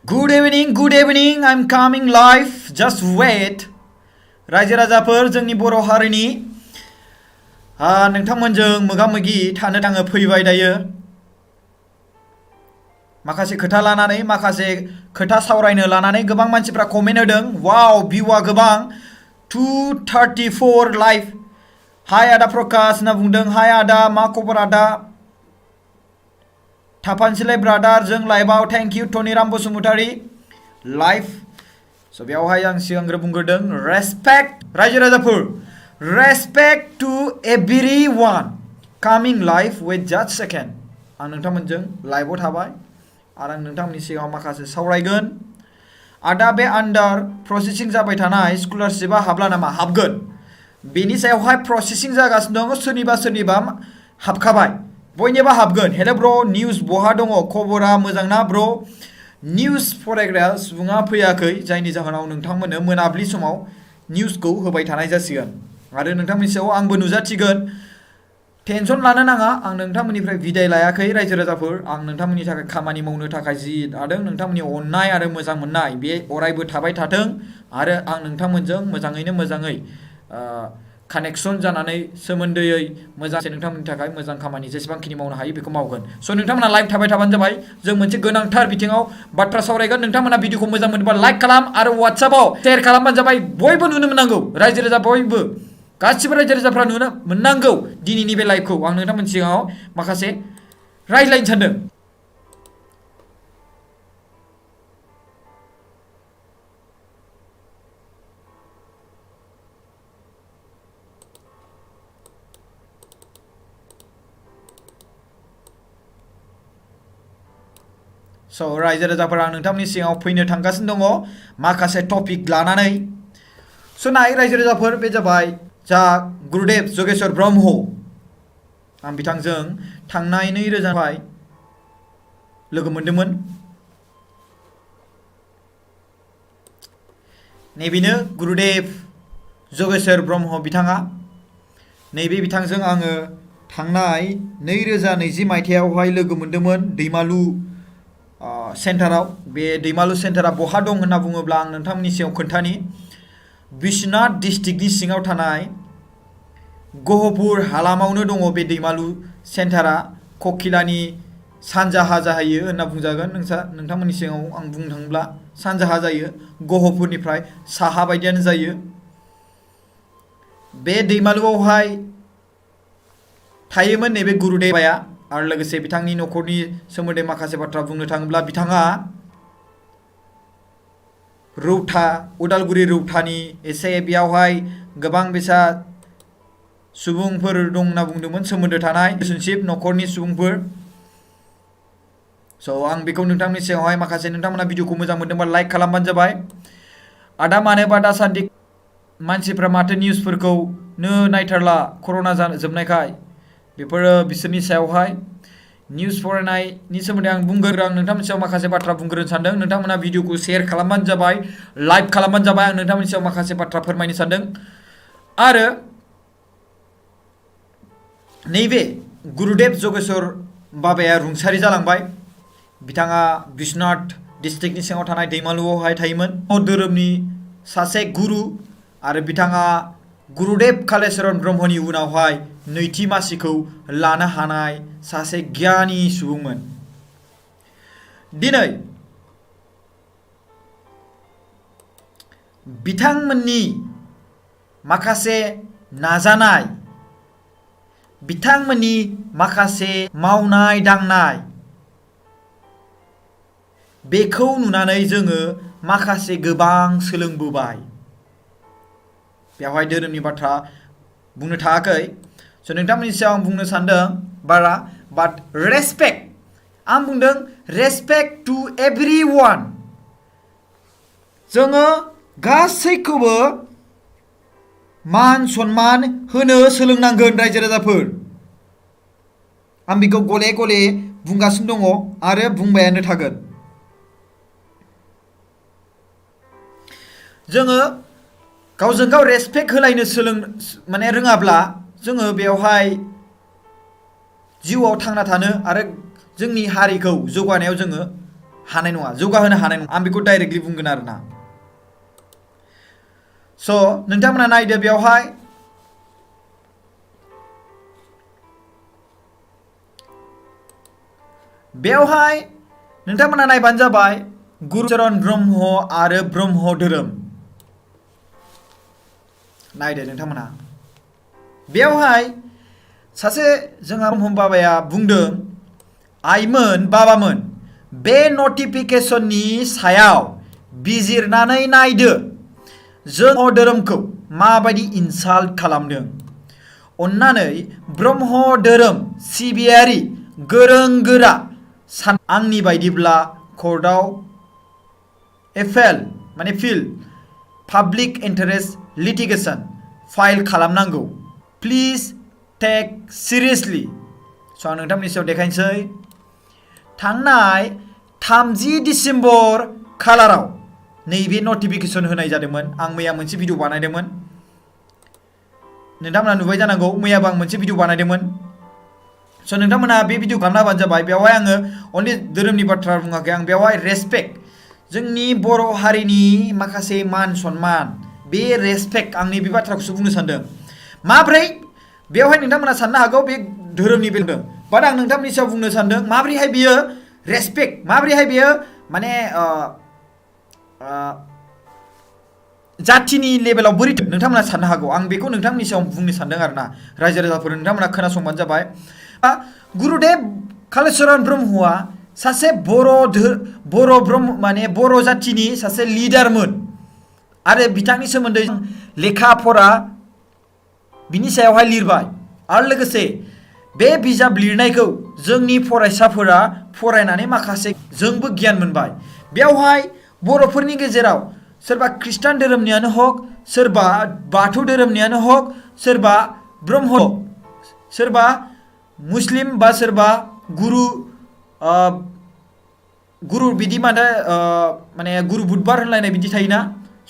Good evening, I'm coming live. Just wait. रायजो राजाफोर जोंनि बर' हारिनि नोंथांमोनजों मोगा-मोगि थानो थाङो फैबाय दायो माखासे खोथा लानानै माखासे खोथा सावरायनो लानानै गोबां मानसिफ्रा कमेन्ट होदों वाव भिउआ गोबां 234 लाइभ हाय आदा प्रकाश होनना बुंदों हाय आदा मा खबर आदा थाफानसैलाय ब्रादार जों लाइभआव thank you Toniram Basumatary live स' बेयावहाय आं सिगांग्रो बुंग्रोदों रेसपेक्ट रायजो राजाफोर रेसपेक्ट टु एभ्रिवान कामिं लाइभ विथ जास्ट सेकेन्ड आं नोंथांमोनजों लाइभआव थाबाय आरो आं नोंथांमोननि सिगाङाव माखासे सावरायगोन आदा बे आन्डार प्रसेसिं जाबाय थानाय स्कलारशिपआ हाबला नामा हाबगोन बेनि सायावहाय प्रसेसिं जागासिनो दङ सोरनिबा हाबखाबाय बयनिबा हाबगोन हेलो ब्र निउज बहा दङ खबरा मोजां ना ब्र निउज फरायग्रा सुबुङा फैयाखै जायनि जाहोनाव नोंथांमोननो मोनाब्लि समाव निउजखौ होबाय थानाय जासिगोन आरो नोंथांमोननि सायाव आंबो नुजाथिगोन टेनसन लानो नाङा आं नोंथांमोननिफ्राय बिदाय लायाखै रायजो राजाफोर आं नोंथांमोननि थाखाय खामानि मावनो थाखाय जि लादों नोंथांमोननि अननाय आरो मोजां मोननाय बे अरायबो थाबाय थाथों आरो आं नोंथांमोनजों मोजाङै कानेक्सन जानानै सोमोन्दोयै मोजांसे नोंथांमोननि थाखाय मोजां खामानि जेसेबांखिनि मावनो हायो बेखौ मावगोन स' नोंथांमोना लाइभ थाबाय थाबानो जाबाय जों मोनसे गोनांथार बिथिङाव बाथ्रा सावरायगोन नोंथांमोना भिडिअखौ मोजां मोनोबा लाइक खालाम आरो WhatsAppआव शेयार खालामबानो जाबाय बयबो नुनो मोननांगौ रायजो राजा बयबो गासिबो रायजो राजाफ्रा नुनो मोननांगौ दिनैनि बे लाइभखौ आं नोंथांमोननि सिगाङाव माखासे रायज्लायनो सानदों स' रायजो राजाफोरा आं नोंथांमोननि सिगाङाव फैनो थांगासिनो दङ माखासे टपिक लानानै स' नाय रायजो राजाफोर बे जाबाय जा गुरुदेव जगेश्वर ब्रह्म आं बिथांजों थांनाय 2000 लोगो मोनदोंमोन नैबेनो गुरुदेव जगेश्वर ब्रह्म बिथाङा नैबे बिथांजों आङो थांनाय 2020 मायथाइयावहाय लोगो मोनदोंमोन दैमालु सेन्टाराव बे दैमालु सेन्टारा बहा दं होनना बुङोब्ला आं नोंथांमोननि सिगाङाव खोन्थानि बिश्वनाथ डिस्ट्रिक्टनि सिङाव थानाय गहपुर हालामावनो दङ बे दैमालु सेन्टारा ककिलानि सानजाहा जाहैयो होनना बुंजागोन नोंथांमोननि सिगाङाव आं बुंनो थाङोब्ला सानजाहा जायो गहपुरनिफ्राय साहा बायदियानो जायो बे दैमालुआवहाय थायोमोन नैबे गुरुदेबाया आरो लोगोसे बिथांनि न'खरनि सोमोन्दै माखासे बाथ्रा बुंनो थाङोब्ला बिथाङा रौता उदालगुरि रौतानि एसे बेयावहाय गोबां बेसाद सुबुंफोर दं होनना बुंदोंमोन सोमोन्दो थानाय रिलेशनशिप न'खरनि सुबुंफोर स' आं बेखौ नोंथांनि सिगाङावहाय माखासे नोंथांमोना भिडिअखौ मोजां मोनदोंबा लाइक खालामबानो जाबाय आदा मानोबा दासान्दि मानसिफ्रा माथो निउसफोरखौनो नायथारला कर'ना जोबनायखाय बेफोरो बिसोरनि सायावहाय निउस फरायनायनि सोमोन्दै आं बुंगोन आं नोंथांमोननि सायाव माखासे बाथ्रा बुंग्रोनो सानदों नोंथांमोना भिडिअखौ शेयार खालामबानो जाबाय लाइक खालामबानो जाबाय आं नोंथांमोननि सायाव माखासे बाथ्रा फोरमायनो सानदों आरो नैबे गुरुदेव जगेश्वर बाबाया रुंसारि जालांबाय बिथाङा बिश्वनाथ डिस्ट्रिक्टनि सिङाव थानाय दैमालुआवहाय थायोमोन धोरोमनि सासे गुरु आरो बिथाङा गुरुदेव कालिचरण ब्रह्मनि उनावहाय नैथि मासिखौ लानो हानाय सासे गियानि सुबुंमोन दिनै बिथांमोननि माखासे नाजानाय बिथांमोननि माखासे मावनाय दांनाय बेखौ नुनानै जोङो माखासे गोबां सोलोंबोबाय बेवहाय धोरोमनि बाथ्रा बुंनो थायाखै स' नोंथांमोननि सायाव आं बुंनो सानदों बारा बाट रेसपेक्ट आं बुंदों रेसपेक्ट टु एभ्रिवान जोङो गासैखौबो मान सन्मान होनो सोलोंनांगोन रायजो राजाफोर आं बेखौ गले गले बुंगासिनो दङ आरो बुंबायानो थागोन जोङो गावजों गाव रेसपेक्ट होलायनो रोङाब्ला जोङो बेवहाय जिउआव थांना थानो आरो जोंनि हारिखौ जौगानायाव जोङो हानाय नङा जौगाहोनो हानाय नङा आं बेखौ डाइरेक्टलि बुंगोन आरोना स' नोंथांमोना नायदो बेवहाय नोंथांमोना नायबानो जाबाय गुरुचरन ब्रह्म आरो ब्रह्म धोरोम नायदो नोंथांमोना बेवहाय सासे जोंहा ब्रह्म बाबाया बुंदों आइमोन बाबामोन बे नटिफिकेशननि सायाव बिजिरनानै नायदो जों धोरोमखौ माबायदि इनसाल्ट खालामदों अन्नानै ब्रह्म धोरोम सिबियारि गोरों गोरा आंनि बायदिब्ला कर्टआव फिल पाब्लिक इन्टारेस्ट लिटिगेशन फाइल खालामनांगौ प्लिज टेक सिरियासलि स' आं नोंथांमोननि सायाव देखायनोसै थांनाय 30 डिसेम्बर खालाराव नैबे नटिफिकेशन होनाय जादोंमोन आं मैया मोनसे भिडिअ बानायदोंमोन नोंथांमोना नुबाय जानांगौ मैयाबो आं मोनसे भिडिअ बानायदोंमोन स' नोंथांमोना बे भिडिअ खालामना होबानो जाबाय बेवहाय आङो अनलि धोरोमनि बाथ्रा बुङाखै आं बेवहाय रेसपेक्ट जोंनि बर' हारिनि माखासे मान सन्मान बे रेसपेक्ट आंनि बे बाथ्राखौसो बुंनो सानदों माब्रै बेवहाय नोंथांमोना साननो हागौ बे धोरोमनि बेलायाव बाट आं नोंथांमोननि सायाव बुंनो सानदों माब्रैहाय बियो रेसपेक्ट माब्रैहाय बियो माने जाथिनि लेभेलाव बोरै नोंथांमोना साननो हागौ आं बेखौ नोंथांमोननि सायाव बुंनो सानदों आरोना रायजो राजाफोर नोंथांमोना खोनासंबानो जाबाय गुरुदेव कालिचरण ब्रह्मआ सासे बर' ब्रह्म माने बर' जाथिनि सासे लिडारमोन आरो बिथांनि सोमोन्दै लेखा फरा बिनि सायावहाय लिरबाय आरो लोगोसे बे बिजाब लिरनायखौ जोंनि फरायसाफोरा फरायनानै माखासे जोंबो गियान मोनबाय बेवहाय बर'फोरनि गेजेराव सोरबा खृष्टान धोरोमनियानो हक सोरबा बाथौ धोरोमनियानो हक सोरबा ब्रह्म सोरबा मुस्लिम बा सोरबा गुरु बिदि माने गुरु बुधबार होनलायनाय बिदि थायोना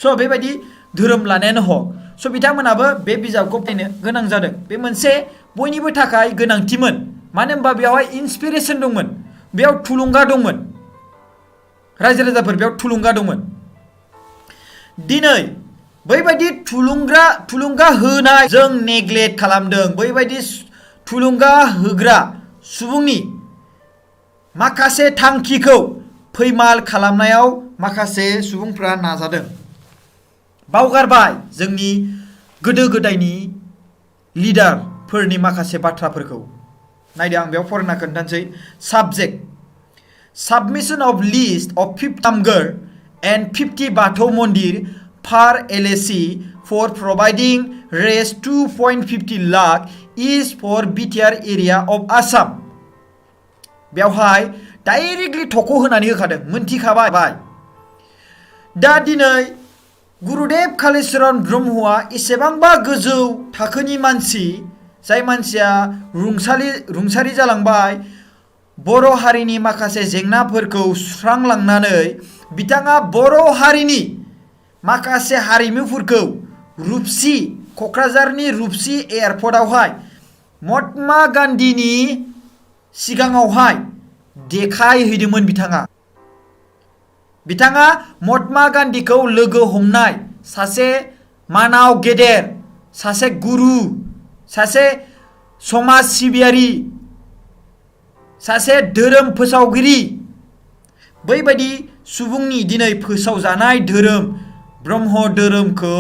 स' बेबायदि धोरोम लानायानो हक स' बिथांमोनाबो बे बिजाबखौ फरायनो गोनां जादों बे मोनसे बयनिबो थाखाय गोनांथिमोन मानो होनबा बेवहाय इन्सपिरेसन दंमोन बेयाव थुलुंगा दंमोन रायजो राजाफोर बेयाव थुलुंगा दंमोन दिनै बैबायदि थुलुंगा होनाय जों नेग्लेक्ट खालामदों बैबायदि थुलुंगा होग्रा सुबुंनि माखासे थांखिखौ फैमाल खालामनायाव माखासे सुबुंफ्रा नाजादों बावगारबाय जोंनि गोदो गोदायनि लिडारफोरनि माखासे बाथ्राफोरखौ नायदो आं बेयाव फरायना खोन्थानोसै subject submission of list of 50 Tamgar and 50 बाथौ मन्दिर for LAC for providing raise 2.50 lakh is for BTR area of Assam बेवहाय डाइरेक्टलि थख' होनानै होखादों मोनथिखाबाय दा दिनै गुरुदेव कालिचरण ब्रह्मआ एसेबांबा गोजौ थाखोनि मानसि जाय मानसिया रुंसारि जालांबाय बर' हारिनि माखासे जेंनाफोरखौ सुस्रांलांनानै बिथाङा बर' हारिनि माखासे हारिमुफोरखौ रुपसि क'क्राझारनि रुपसि एयारपर्टआवहाय महात्मा गान्धीनि सिगाङावहाय देखायहैदोंमोन बिथाङा महात्मा गान्धीखौ लोगो हमनाय सासे मानाव गेदेर सासे गुरु सासे समाज सिबियारि सासे धोरोम फोसावगिरि बैबायदि सुबुंनि दिनै फोसावजानाय धोरोम ब्रह्म धोरोमखौ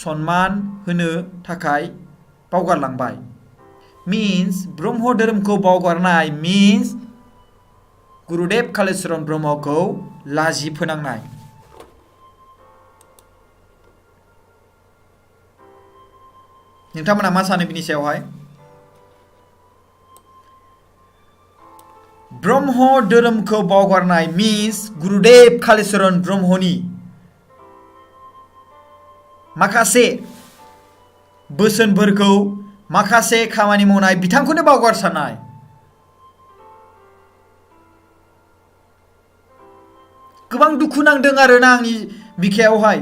सन्मान होनो थाखाय बावगारलांबाय मीन्स ब्रह्म धोरोमखौ बावगारनाय मीन्स गुरुदेव कालिचरण ब्रह्मखौ लाजि फोनांनाय नोंथांमोना मा सानो बिनि सायावहाय ब्रह्म धोरोमखौ बावगारनाय मीन्स गुरुदेव कालिचरण ब्रह्मनि माखासे बोसोनफोरखौ माखासे खामानि मावनाय बिथांखौनो बावगारसारनाय गोबां दुखु नांदों आरोना आंनि बिखायावहाय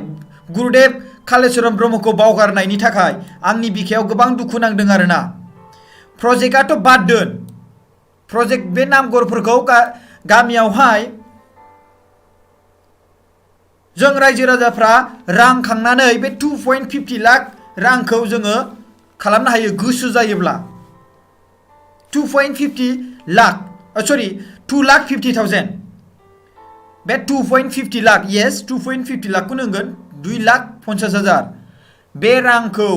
गुरुदेव कालिचरण ब्रह्मखौ बावगारनायनि थाखाय आंनि बिखायाव गोबां दुखु नांदों आरोना प्रजेक्टआथ' बाद दोन प्रजेक्ट बे नामगरफोरखौ गामियावहाय जों रायजो राजाफ्रा रां खांनानै बे 2.50 लाख रांखौ जोङो खालामनो हायो गोसो जायोब्ला 2.50 लाख 2,50,000 बे 2.50 लाख yes 2.50 लाखखौ होनगोन 2,50,000 बे रांखौ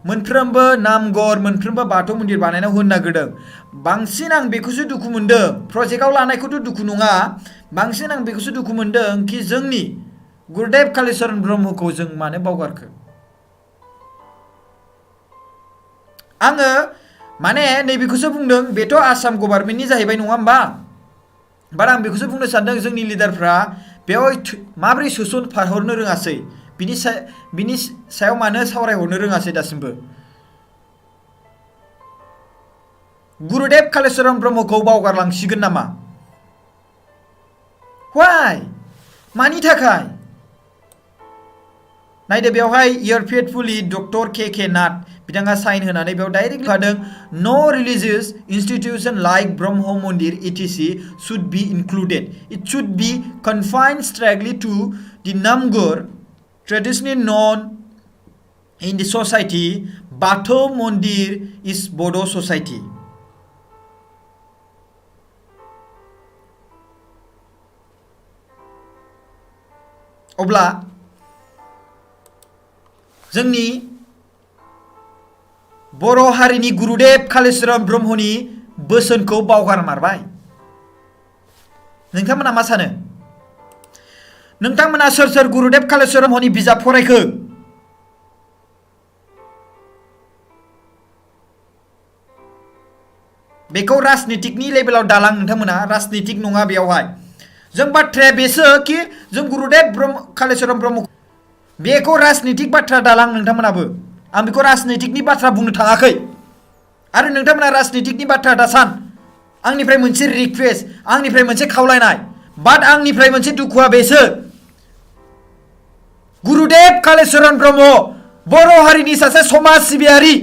मोनफ्रोमबो नामघर मोनफ्रोमबो बाथौ मन्दिर बानायनायाव होनो नागिरदों बांसिन आं बेखौसो दुखु मोनदों प्रजेक्टआव लानायखौथ' दुखु नङा बांसिन आं बेखौसो दुखु मोनदों कि जोंनि गुरुदेव कालिचरण ब्रह्मखौ जों मानो बावगारखो आङो माने नैबेखौसो बुंदों बेथ' आसाम गभर्नमेन्टनि जाहैबाय नङा होमबा बाट आं बेखौसो बुंनो सानदों जोंनि लिडारफ्रा बेयाव माबोरै सोसनफाहरनो रोङासै बिनि सायाव मानो सावरायहरनो रोङासै दासिमबो गुरुदेव कालिचरण ब्रह्मखौ बावगारलांसिगोन नामा why मानि थाखाय नायदो बेवहाय इयर फेथफुली डक्टर के नाथ बिथाङा साइन होनानै बेयाव डाइरेक्ट लिरदों नो रिलिजियस इन्स्टिट्यूशन लाइक ब्रह्म मन्दिर etc should be included it should be confined strictly to the namgur traditionally known in the society Bathau Mondir is Bodo society अब्ला जोंनि बर' हारिनि गुरुदेव कालिचरण ब्रह्मनि बोसोनखौ बावगारमारबाय नोंथांमोना मा सानो नोंथांमोना सोर सोर गुरुदेव कालिचरण ब्रह्मनि बिजाब फरायखो बेखौ राजनितिकनि लेभेलाव दालां नोंथांमोना राजनितिक नङा बेयावहाय जों बाथ्राया बेसो कि जों गुरुदेव कालिचरण ब्रह्म बेखौ राजनितिक बाथ्रा दालां नोंथांमोनाबो आं बेखौ राजनितिकनि बाथ्रा बुंनो थाङाखै आरो नोंथांमोना राजनितिकनि बाथ्रा दासान आंनिफ्राय मोनसे रिक्वेस्ट आंनिफ्राय मोनसे खावलायनाय बाट आंनिफ्राय मोनसे दुखुआ बेसो गुरुदेव कालिचरण ब्रह्म बर' हारिनि सासे समाज सिबियारि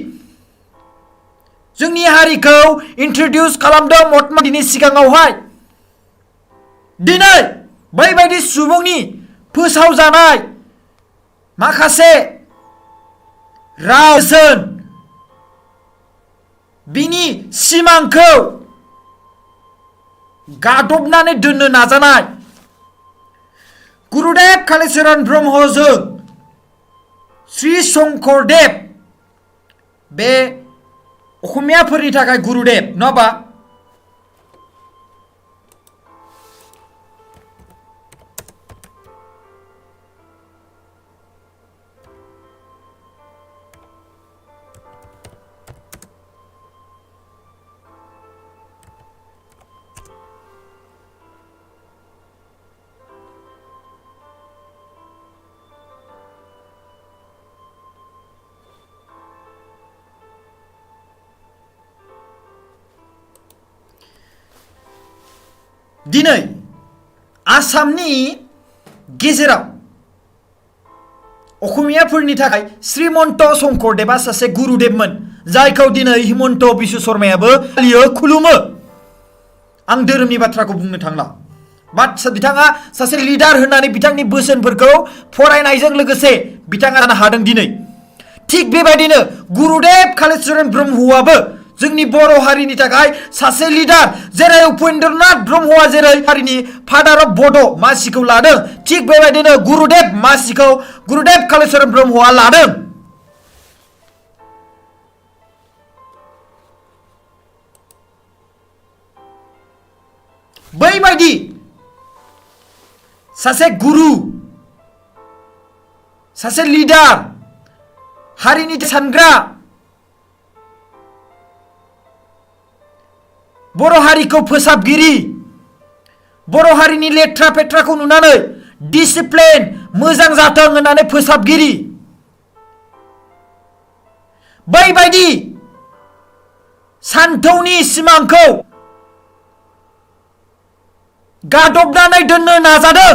जोंनि हारिखौ इन्ट्रडिउस खालामदों महात्मा गान्धीनि सिगाङावहाय दिनै बैबायदि सुबुंनि फोसावजानाय माखासे रावसोन बिनि सिमांखौ गादबनानै दोननो नाजानाय गुरुदेव कालिचरण ब्रह्मजों श्री शंकरदेव बे असमियाफोरनि थाखाय गुरुदेव नङाबा दिनै आसामनि गेजेराव असमियाफोरनि थाखाय श्रीमन्त शंकरदेवा सासे गुरुदेवमोन जायखौ दिनै हिमन्त बिश्व शर्मायाबो फालियो खुलुमो आं धोरोमनि बाथ्राखौ बुंनो थांला बाट बिथाङा सासे लिडार होननानै बिथांनि बोसोनफोरखौ फरायनायजों लोगोसे बिथाङा जानो हादों दिनै थिग बेबायदिनो गुरुदेव कालिचरण ब्रह्मआबो जोंनि बर' हारिनि थाखाय सासे लिडार जेरै उपेन्द्रनाथ ब्रह्मआ जेरै हारिनि फादार अफ बड' मासिखौ लादों थिग बेबायदिनो गुरुदेव मासिखौ गुरुदेव कालिचरण ब्रह्मआ लादों बैबायदि सासे गुरु सासे लिडार हारिनि सानग्रा बर' हारिखौ फोसाबगिरि बर' हारिनि लेथ्रा फेथ्राखौ नुनानै डिसिप्लिन मोजां जाथों होननानै फोसाबगिरि बैबायदि सान्थौनि सिमांखौ गादबनानै दोननो नाजादों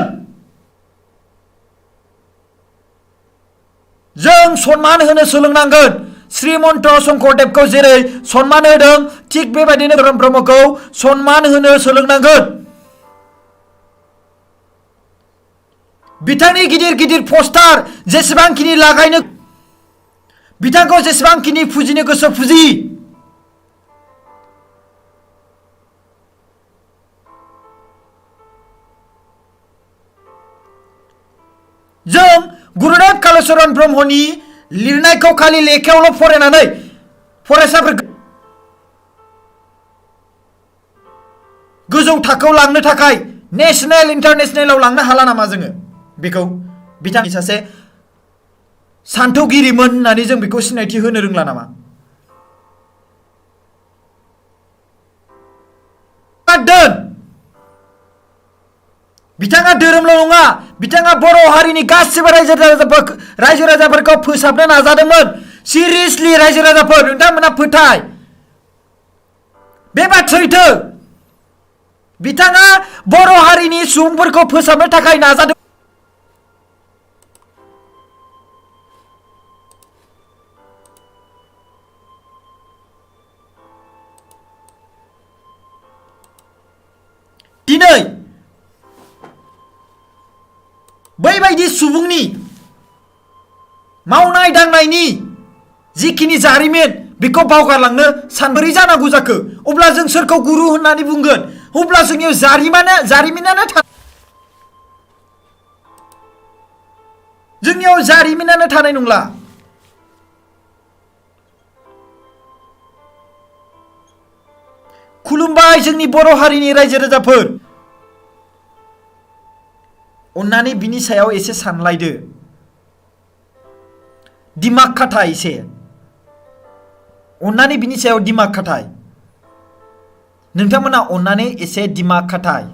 जों सनमान होनो सोलोंनांगोन श्रीमन्त शंकरदेवखौ जेरै सनमान होदों थिग बेबायदिनो धोरोम ब्रह्मखौ सनमान होनो सोलोंनांगोन बिथांनि गिदिर गिदिर पोस्टार जेसेबांखिनि लागायनो बिथांखौ जेसेबांखिनि फुजिनो गोसो फुजि जों गुरुदेव कालिचरण ब्रह्मनि लिरनायखौ खालि लेखायावल' फरायनानै फरायसाफोरखौ गोजौ थाखोआव लांनो थाखाय नेशनेल इन्टारनेशनेलाव लांनो हाला नामा जोङो बेखौ बिथांनि सासे सान्थौगिरिमोन होननानै जों बेखौ सिनायथि होनो रोंला नामा दोन बिथाङा धोरोमल' नङा बिथाङा बर' हारिनि गासिबो रायजो राजाफोरखौ फोसाबनो नाजादोंमोन सिरियासलि रायजो राजाफोर नोंथांमोना फोथाय बे बाथ्राया सैथो बिथाङा बर' हारिनि सुबुंफोरखौ फोसाबनो थाखाय नाजादों दिनै बैबायदि सुबुंनि मावनाय दांनायनि जिखिनि जारिमिन बेखौ बावगारलांनो सानबोरै जानांगौ जाखो अब्ला जों सोरखौ गुरु होननानै बुंगोन अब्ला जोंनियाव जारिमिनानो जोंनियाव जारिमिनानो थानाय नंला खुलुमबाय जोंनि बर' हारिनि रायजो राजाफोर अन्नानै बिनि सायाव एसे सानलायदो दिमाग खाथाय एसे अन्नानै बिनि सायाव दिमाग खाथाय नोंथांमोना अन्नानै एसे दिमाग खाथाय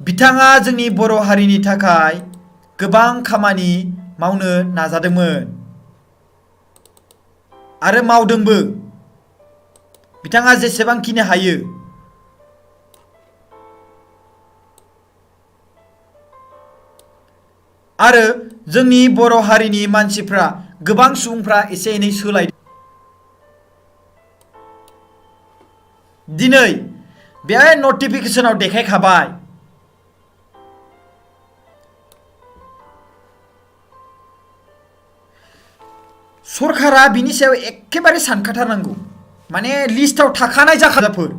बिथाङा जोंनि बर' हारिनि थाखाय गोबां खामानि मावनो नाजादोंमोन आरो मावदोंबो बिथाङा जेसेबांखिनि हायो आरो जोंनि बर' हारिनि मानसिफ्रा गोबां सुबुंफ्रा एसे एनै सोलायदों दिनै बेहाय नटिफिकेशनाव देखायखाबाय सरकारा बिनि सायाव एखेबारे सानखाथारनांगौ माने लिस्टआव थाखानाय जाखाजाफोर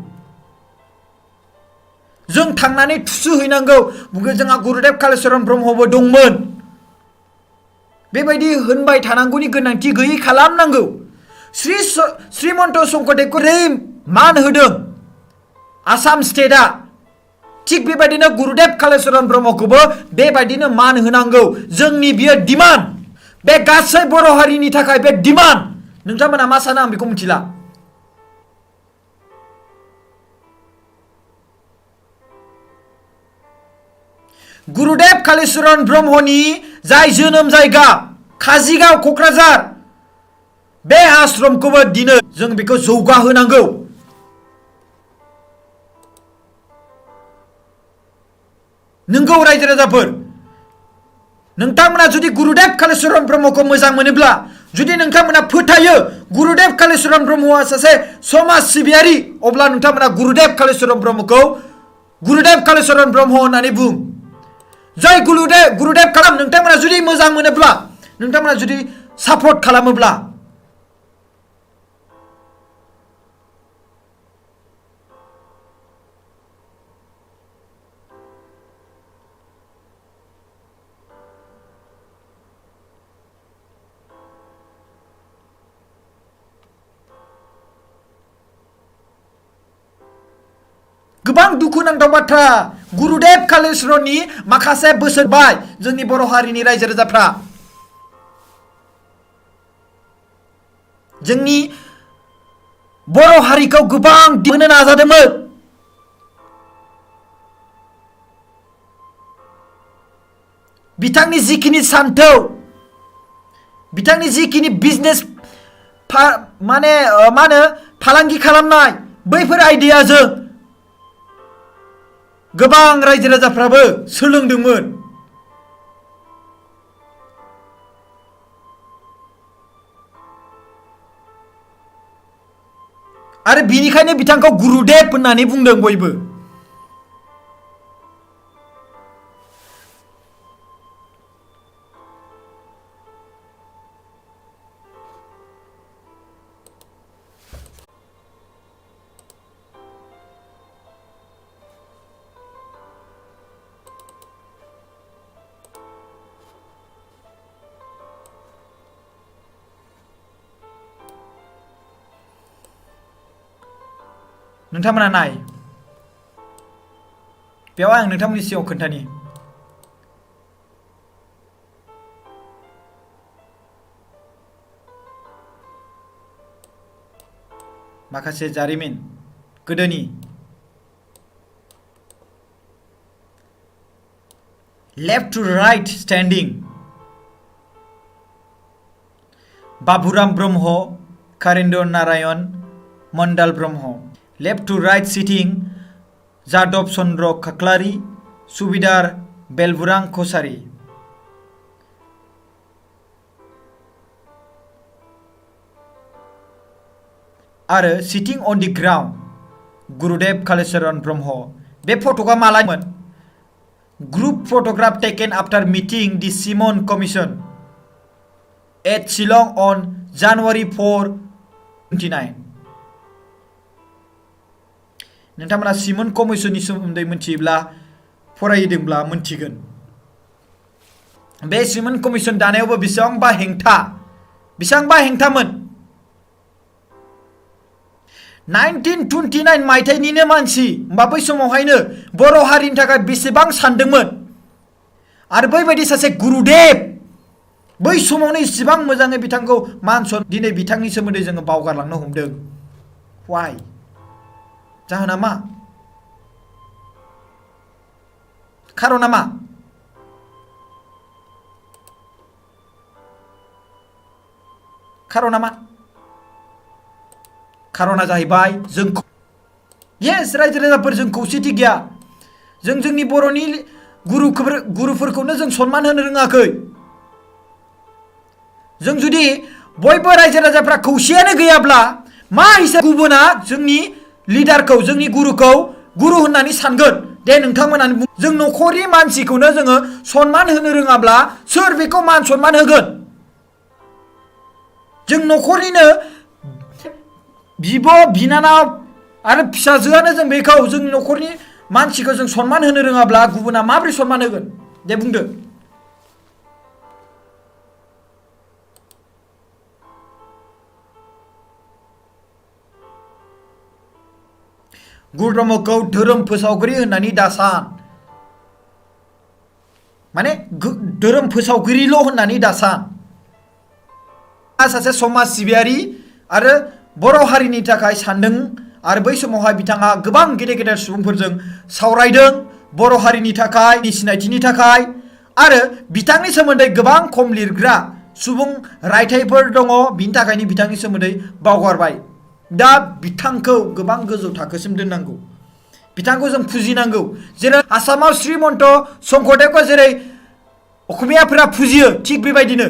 जों थांनानै थुसु हैनांगौ जोंहा गुरुदेव कालिचरण ब्रह्मबो दंमोन बेबायदि होनबाय थानांगौनि गोनांथि गैयै खालामनांगौ श्रीमन्त शंकरदेवखौ मान होदों आसाम स्टेटआ थिग बेबायदिनो गुरुदेव कालिचरण ब्रह्मखौबो बेबायदिनो मान होनांगौ जोंनि बियो डिमान्ड बे गासै बर' हारिनि थाखाय बे डिमान्ड नोंथांमोना मा सानो आं बेखौ मिथिला गुरुदेव कालिचरण ब्रह्मनि जाय जोनोम जायगा काजिगाव क'क्राझार बे आश्रमखौबो दिनै जों बेखौ जौगाहोनांगौ नोंगौ रायजो राजाफोर नोंथांमोना जुदि गुरुदेव कालिचरण ब्रह्मखौ मोजां मोनोब्ला जुदि नोंथांमोना फोथायो गुरुदेव कालिचरण ब्रह्मआ सासे समाज सिबियारि अब्ला नोंथांमोना गुरुदेव कालिचरण ब्रह्मखौ गुरुदेव कालिचरण ब्रह्म होननानै बुं जय गुरुदेव खालाम नोंथांमोना जुदि मोजां मोनोब्ला नोंथांमोना जुदि सापर्ट खालामोब्ला गोबां दुखुनांथाव बाथ्रा गुरुदेव कालिचरणनि माखासे बोसोरबाय जोंनि बर' हारिनि रायजो राजाफ्रा जोंनि बर' हारिखौ गोबां दिहुननो नाजादोंमोन बिथांनि जिखिनि सान्थौ बिथांनि जिखिनि बिजनेस माने मा होनो फालांगि खालामनाय बैफोर आइडियाजों गोबां रायजो राजाफ्राबो सोलोंदोंमोन आरो बिनिखायनो बिथांखौ गुरुदेव होननानै बुंदों बयबो। नोंथांमोना नाय, बेयाव आं नोंथांमोननि सिगाङाव खोन्थानि। माखासे जारिमिन गोदोनि left to right standing Baburam Brahma, Karindar Narayan, Mandal Brahma. Left to right sitting Jadav Chandra Khakhlari, सुबिदार बेलबुरां कसारी। आरो sitting on the ground Gurudev Kalicharan Brahma. बे फट'आ मालामोन? Group photograph taken after meeting the Simon commission at Shillong on January 4, 29। नोंथांमोना सिमन कमिशननि सोमोन्दै मिथियोब्ला फरायदोंब्ला मिथिगोन। बे सिमन कमिशन दानायावबो बेसेबांबा हेंथामोन। 1929 मायथाइनिनो मानसि, होमबा बै समावहायनो बर' हारिनि थाखाय बेसेबां सानदोंमोन। आरो बैबायदि सासे गुरुदेव बै समावनो इसेबां मोजाङै बिथांखौ मान सनमान, दिनै बिथांनि सोमोन्दै जोङो बावगारलांनो हमदों। Why? जाहोना मा? खारना मा? खारना जाहैबाय जोंखौ, येस रायजो राजाफोर, जों खौसेथि गैया। जों जोंनि बर'नि गुरुफोरखौनो जों सनमान होनो रोङाखै। जों जुदि बयबो रायजो राजाफ्रा खौसेयानो गैयाब्ला मा हिसाब गुबुना जोंनि लिडारखौ, जोंनि गुरुखौ गुरु होननानै सानगोन? दे नोंथांमोनानो बुं। जों न'खरनि मानसिखौनो जोङो सनमान होनो रोङाब्ला सोर बेखौ मान सनमान होगोन? जों न'खरनिनो बिब' बिनानाव आरो फिसाजोआनो जों बेखौ, जोंनि न'खरनि मानसिखौ जों सनमान होनो रोङाब्ला गुबुना माबोरै सनमान होगोन? दे बुंदो। गुरुधर्मखौ धोरोम फोसावगिरि होननानै दासान, माने धोरोम फोसावगिरिल' होननानै दासान। सासे समाज सिबियारि आरो बर' हारिनि थाखाय सानदों। आरो बै समावहाय बिथाङा गोबां गेदेर गेदेर सुबुंफोरजों सावरायदों बर' हारिनि थाखाय, सिनायथिनि थाखाय। आरो बिथांनि सोमोन्दै गोबां खम लिरग्रा सुबुं रायथाइफोर दङ, बिनि थाखायनो बिथांनि सोमोन्दै बावगारबाय। दा बिथांखौ गोबां गोजौ थाखोसिम दोननांगौ, बिथांखौ जों फुजिनांगौ। जेरै आसामाव श्रीमन्त शंकरदेवखौ जेरै असमियाफोरा फुजियो, थिग बेबायदिनो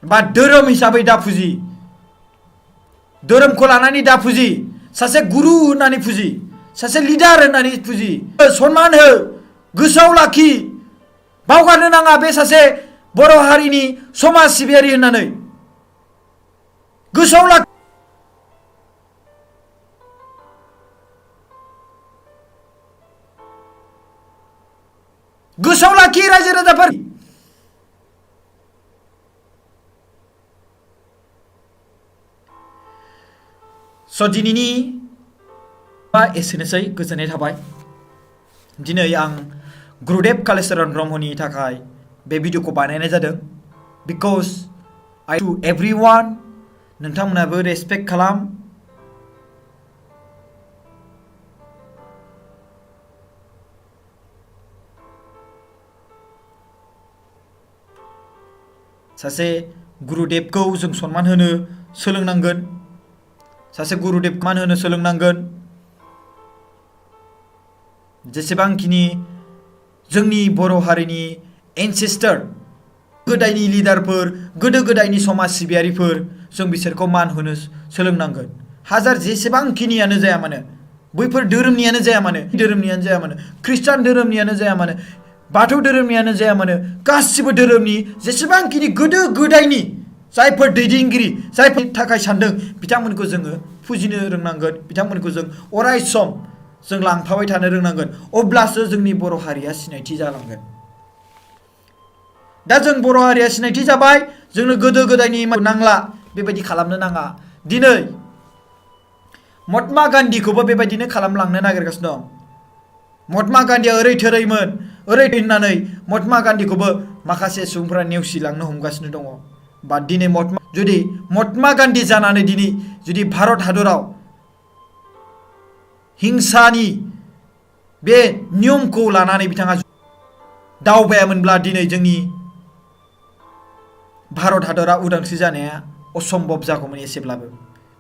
बा धोरोम हिसाबै दा फुजि, धोरोमखौ लानानै दा फुजि, सासे गुरु होननानै फुजि, सासे लिडार होननानै फुजि, सनमान हो, गोसोआव लाखि, बावगारनो नाङा बे सासे बर' हारिनि समाज सिबियारि होननानै गोसोआव लाखि। गोसोआव लाखि रायजो राजाफोर। दिनैनि एसेनोसै, गोजोननाय थाबाय। दिनै आं गुरुदेव कालिचरण ब्रह्मनि थाखाय बे भिडिअखौ बानायनाय जादों। बिकज आइ टु एभ्रिवान, नोंथांमोनाबो रेसपेक्ट खालाम। सासे गुरुदेवखौ जों सनमान होनो सोलोंनांगोन, सासे गुरुदेव मान होनो सोलोंनांगोन। जेसेबांखिनि जोंनि बर' हारिनि एनसेस्टर, गोदायनि लिडारफोर, गोदो गोदायनि समाज सिबियारिफोर, जों बिसोरखौ मान होनो सोलोंनांगोन। हाजार जेसेबांखिनियानो जाया मानो बैफोर धोरोमनियानो जाया मानो ख्रिस्टान धोरोमनियानो जाया मानो बाथौ धोरोमनियानो जाया मानो गासिबो धोरोमनि जेसेबांखिनि गोदो गोदायनि जायफोर दैदेनगिरि जायफोरनि थाखाय सानदों बिथांमोनखौ जोङो फुजिनो रोंनांगोन बिथांमोनखौ जों अराय सम जों लांफाबाय थानो रोंनांगोन अब्लासो जोंनि बर' हारिया सिनायथि जालांगोन दा जों बर' हारिया सिनायथि जाबाय जोंनो गोदो गोदायनि नांला बेबायदि खालामनो नाङा दिनै महात्मा गान्धीखौबो बेबायदिनो खालामलांनो नागिरगासिनो दं महात्मा गान्धीया ओरै थोरैमोन ओरै होननानै महात्मा गान्धीखौबो माखासे सुबुंफोरा नेवसिलांनो हमगासिनो दङ बा दिनै जुदि महात्मा गान्धी जानानै दिनै जुदि भारत हादराव हिंसानि बे नियमखौ लानानै बिथाङा दावबायामोनब्ला दिनै जोंनि भारत हादरा उदांस्रि जानाया असम्भब जागौमोन एसेब्लाबो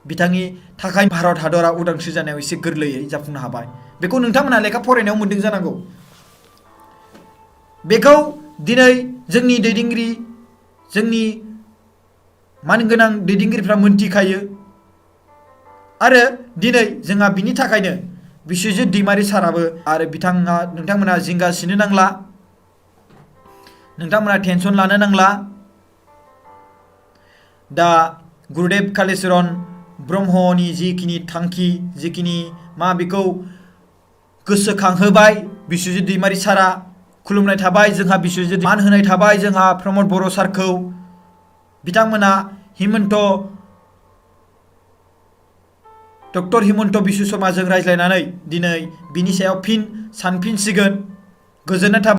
बिथांनि थाखाय भारत हादरा उदांस्रि जानायाव एसे गोरलैयै जाफुंनो हाबाय बेखौ नोंथांमोना लेखा फरायनायाव मोन्दों जानांगौ बेखौ दिनै जोंनि दैदेनगिरि जोंनि मानगोनां दैदेनगिरिफ्रा मोनथिखायो आरो दिनै जोंहा बिनि थाखायनो बिश्वजित दैमारि साराबो आरो नोंथांमोना जिंगासिनो नांला नोंथांमोना टेनसन लानो नांला दा गुरुदेव कालिचरण ब्रह्मनि जिखिनि थांखि जिखिनि बेखौ गोसोखांहोबाय बिश्वजित दैमारि सारा खुलुमनाय थाबाय जोंहा बिश्वजित मान होनाय थाबाय जोंहा प्रमद बर' सारखौ बिथांमोना डक्टर हिमन्त बिश्व शर्माजों रायज्लायनानै दिनै बिनि सायाव फिन सानफिनसिगोन गोजोननाय थाबाय